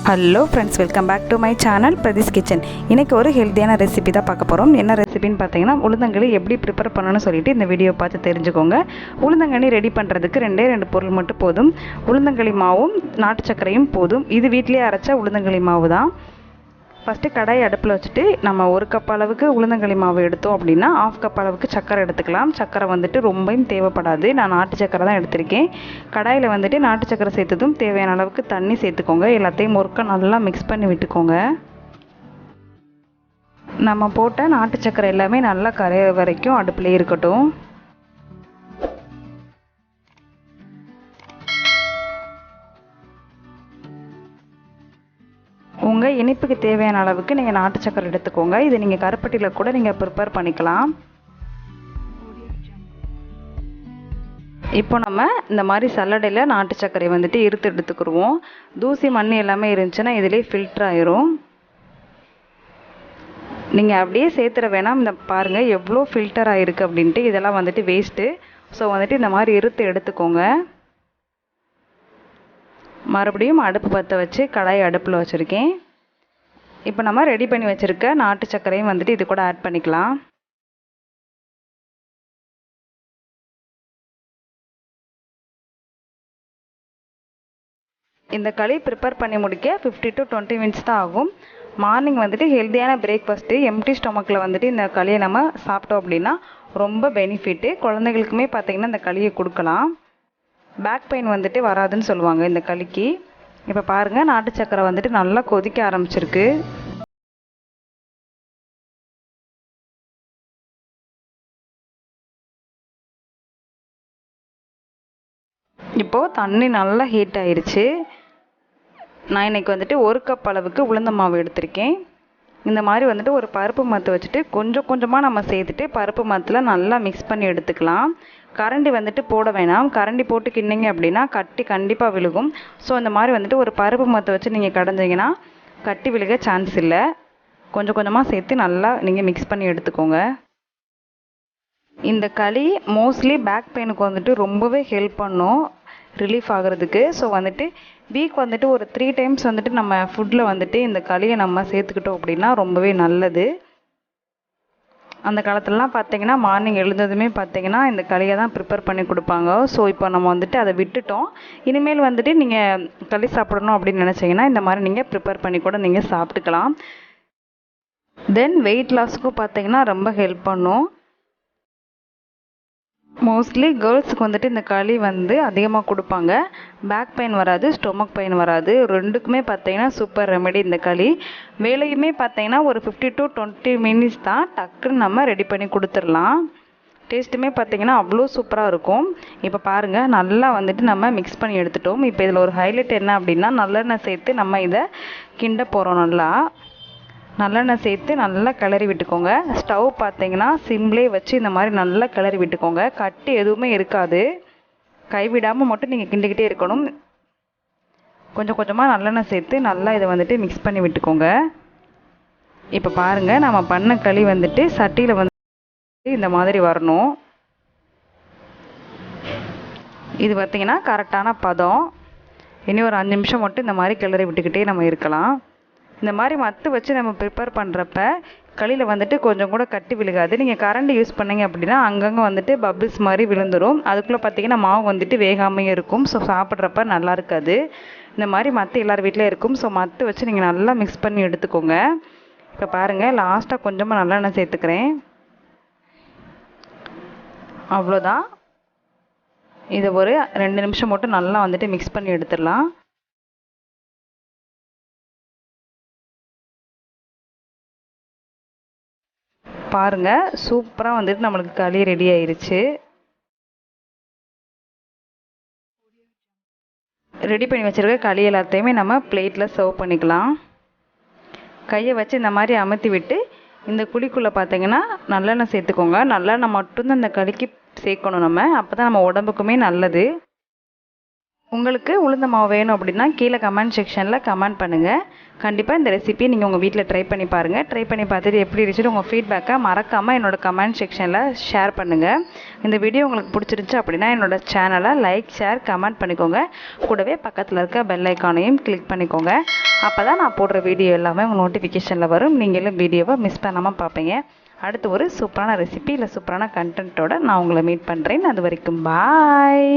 Hello friends, welcome back to my channel Pradeesh kitchen. இன்றைக்கி ஒரு ஹெல்த்தியான ரெசிபி தான் பார்க்க போகிறோம். என்ன ரெசிபின்னு பார்த்தீங்கன்னா, உளுந்தங்களி எப்படி ப்ரிப்பேர் பண்ணணும்னு சொல்லிட்டு இந்த வீடியோ பார்த்து தெரிஞ்சுக்கோங்க. உளுந்தங்களி ரெடி பண்ணுறதுக்கு ரெண்டு பொருள் மட்டும் போதும். உளுந்தங்களி மாவும் நாட்டு சர்க்கரையும் போதும். இது வீட்டிலேயே அரைச்ச உளுந்தங்களி மாவு தான். ஃபஸ்ட்டு கடாய் அடுப்பில் வச்சுட்டு நம்ம 1 கப் அளவுக்கு உளுந்தங்களி மாவு எடுத்தோம் அப்படின்னா 1/2 கப் அளவுக்கு சர்க்கரை எடுத்துக்கலாம். சர்க்கரை ரொம்பவும் தேவைப்படாது. நான் நாட்டு சர்க்கரை தான் எடுத்திருக்கேன். கடாயில் நாட்டு சர்க்கரை சேர்த்ததும் தேவையான அளவுக்கு தண்ணி சேர்த்துக்கோங்க. எல்லாத்தையும் ஒருக்க நல்லா மிக்ஸ் பண்ணி விட்டுக்கோங்க. நம்ம போட்ட நாட்டு சர்க்கரை எல்லாமே நல்லா கரையிற வரைக்கும் அடுப்புலேயே இருக்கட்டும். உங்கள் இனிப்புக்கு தேவையான அளவுக்கு நீங்கள் நாட்டு சர்க்கரை எடுத்துக்கோங்க. இது நீங்கள் கருப்பட்டியில் கூட நீங்கள் ப்ரிப்பேர் பண்ணிக்கலாம். இப்போ நம்ம இந்த மாதிரி சல்லடையில் நாட்டு சர்க்கரை இருத்து எடுத்துக்கிடுவோம். தூசி மண் எல்லாமே இருந்துச்சுன்னா இதிலே ஃபில்டர் ஆயிரும். நீங்கள் அப்படியே சேர்த்துற வேணாம். இந்த பாருங்கள் எவ்வளோ ஃபில்டர் ஆகிருக்கு அப்படின்ட்டு. இதெல்லாம் வேஸ்ட்டு. ஸோ இந்த மாதிரி இருத்து எடுத்துக்கோங்க. மறுபடியும் அடுப்பு பற்ற வச்சு கடாய் அடுப்பில் வச்சுருக்கேன். இப்போ நம்ம ரெடி பண்ணி வச்சுருக்க நாட்டு சர்க்கரையும் இது கூட ஆட் பண்ணிக்கலாம். இந்த களி ப்ரிப்பேர் பண்ணி முடிக்க 50 to 20 மினிட்ஸ் தான் ஆகும். மார்னிங் ஹெல்த்தியான பிரேக்ஃபாஸ்ட்டு எம்டி ஸ்டொமக்கில் இந்த களியை நம்ம சாப்பிட்டோம் அப்படின்னா ரொம்ப பெனிஃபிட்டு. குழந்தைகளுக்குமே பார்த்திங்கன்னா இந்த களியை கொடுக்கலாம். பேக் பெயின் வராதுன்னு சொல்லுவாங்க இந்த களிக்கு. இப்போ பாருங்கள், நாட்டு சர்க்கரை நல்லா கொதிக்க ஆரம்பிச்சிருக்கு. இப்போது தண்ணி நல்லா ஹீட் ஆயிடுச்சு. நான் இன்றைக்கி 1 கப் அளவுக்கு உளுந்த மாவு எடுத்திருக்கேன். இந்த மாதிரி ஒரு பருப்பு மத்து வச்சுட்டு கொஞ்சம் கொஞ்சமாக நம்ம சேர்த்துட்டு பருப்பு மத்தில் நல்லா மிக்ஸ் பண்ணி எடுத்துக்கலாம். கரண்டி போட வேணாம். கரண்டி போட்டு கிண்டிங்க அப்படின்னா கட்டி கண்டிப்பாக விழுகும். ஸோ இந்த மாதிரி ஒரு பருப்பு மத்தை வச்சு நீங்கள் கடைஞ்சிங்கன்னா கட்டி விழுக சான்ஸ் இல்லை. கொஞ்சம் கொஞ்சமாக சேர்த்து நல்லா நீங்கள் மிக்ஸ் பண்ணி எடுத்துக்கோங்க. இந்த களி மோஸ்ட்லி பேக் பெயினுக்கு ரொம்பவே ஹெல்ப் பண்ணும் ரிலீஃப் ஆகிறதுக்கு. ஸோ வீக் ஒரு 3 டைம்ஸ் நம்ம ஃபுட்டில் இந்த களியை நம்ம சேர்த்துக்கிட்டோம் அப்படின்னா ரொம்பவே நல்லது. அந்த காலத்துலலாம் பார்த்திங்கன்னா மார்னிங் எழுந்ததுமே பார்த்திங்கன்னா இந்த களியை தான் ப்ரிப்பேர் பண்ணி கொடுப்பாங்க. ஸோ இப்போ நம்ம அதை விட்டுட்டோம். இனிமேல் நீங்கள் களி சாப்பிடணும் அப்படின்னு நினச்சிங்கன்னா இந்த மாதிரி நீங்கள் ப்ரிப்பேர் பண்ணி கூட நீங்கள் சாப்பிட்டுக்கலாம். தென் வெயிட் லாஸுக்கும் பார்த்திங்கன்னா ரொம்ப ஹெல்ப் பண்ணும். மோஸ்ட்லி கேர்ள்ஸுக்கு இந்த களி அதிகமாக கொடுப்பாங்க. பேக் பெயின் வராது, ஸ்டொமக் பெயின் வராது. ரெண்டுக்குமே பார்த்திங்கன்னா சூப்பர் ரெமெடி இந்த களி. வேலையுமே பார்த்திங்கன்னா ஒரு 50 to 20 மினிட்ஸ் தான். டக்குன்னு நம்ம ரெடி பண்ணி கொடுத்துடலாம். டேஸ்ட்டுமே பார்த்திங்கன்னா அவ்வளோ சூப்பராக இருக்கும். இப்போ பாருங்கள், நல்லா நம்ம மிக்ஸ் பண்ணி எடுத்துட்டோம். இப்போ இதில் ஒரு ஹைலைட் என்ன அப்படின்னா, நல்லெண்ணெய் சேர்த்து நம்ம இதை கிண்ட போகிறோம். நல்லெண்ணெய் சேர்த்து நல்லா கிளறி விட்டுக்கோங்க. ஸ்டவ் பார்த்திங்கன்னா சிம்லேயே வச்சு இந்த மாதிரி நல்லா கிளறி விட்டுக்கோங்க. கட்டி எதுவுமே இருக்காது. கைவிடாமல் மட்டும் நீங்கள் கிண்டிக்கிட்டே இருக்கணும். கொஞ்சம் கொஞ்சமாக நல்லெண்ணெய் சேர்த்து நல்லா இதை மிக்ஸ் பண்ணி விட்டுக்கோங்க. இப்போ பாருங்கள், நம்ம பண்ண களி சட்டியில் இந்த மாதிரி வரணும். இது பார்த்திங்கன்னா கரெக்டான பதம். இனி ஒரு 5 நிமிஷம் மட்டும் இந்த மாதிரி கிளறி விட்டுக்கிட்டே நம்ம இருக்கலாம். இந்த மாதிரி மத்து வச்சு நம்ம ப்ரிப்பேர் பண்ணுறப்ப களியில் கொஞ்சம் கூட கட்டி விழுகாது. நீங்கள் கரண்டி யூஸ் பண்ணிங்க அப்படின்னா அங்கங்கே பபிள்ஸ் மாதிரி விழுந்துடும். அதுக்குள்ளே பார்த்திங்கன்னா மாவு வேகாமையும் இருக்கும். ஸோ சாப்பிட்றப்ப நல்லா இருக்காது. இந்த மாதிரி மத்து எல்லார் வீட்டில் இருக்கும். ஸோ மத்து வச்சு நீங்கள் நல்லா மிக்ஸ் பண்ணி எடுத்துக்கோங்க. இப்போ பாருங்கள், லாஸ்ட்டாக கொஞ்சமாக நல்லெண்ணெய் சேர்த்துக்கிறேன். அவ்வளோதான். இதை ஒரு 2 நிமிஷம் மட்டும் நல்லா மிக்ஸ் பண்ணி எடுத்துடலாம். பாருங்கள், சூப்பராக நம்மளுக்கு களி ரெடி ஆயிருச்சு. ரெடி பண்ணி வச்சுருக்க களி எல்லாத்தையுமே நம்ம பிளேட்டில் சர்வ் பண்ணிக்கலாம். கையை வச்சு இந்த மாதிரி அமுத்தி விட்டு இந்த குழிக்குள்ளே பார்த்திங்கன்னா நல்லெண்ணெய் சேர்த்துக்கோங்க. நல்லெண்ணெய் மட்டும்தான் இந்த களிக்கு சேர்க்கணும் நம்ம. அப்போ தான் நம்ம உடம்புக்குமே நல்லது. உங்களுக்கு உளுந்த மாவு வேணும் அப்படின்னா கீழே கமெண்ட் செக்ஷனில் கமெண்ட் பண்ணுங்கள். கண்டிப்பாக இந்த ரெசிபியை நீங்கள் உங்கள் வீட்டில் ட்ரை பண்ணி பாருங்கள். ட்ரை பண்ணி பார்த்துட்டு எப்படி இருந்துச்சு உங்கள் ஃபீட்பேக்கை மறக்காமல் என்னோடய கமெண்ட் செக்ஷனில் ஷேர் பண்ணுங்கள். இந்த வீடியோ உங்களுக்கு பிடிச்சிருந்துச்சு அப்படின்னா என்னோடய சேனலை லைக், ஷேர், கமெண்ட் பண்ணிக்கோங்க. கூடவே பக்கத்தில் இருக்க பெல் ஐக்கானையும் கிளிக் பண்ணிக்கோங்க. அப்போ தான் நான் போடுற வீடியோ எல்லாமே உங்கள் நோட்டிஃபிகேஷனில் வரும். நீங்களும் வீடியோவை மிஸ் பண்ணாமல் பார்ப்பீங்க. அடுத்து ஒரு சூப்பரான ரெசிபி இல்லை சூப்பரான கண்டென்ட்டோட நான் உங்களை மீட் பண்ணுறேன். அது வரைக்கும் பாய்.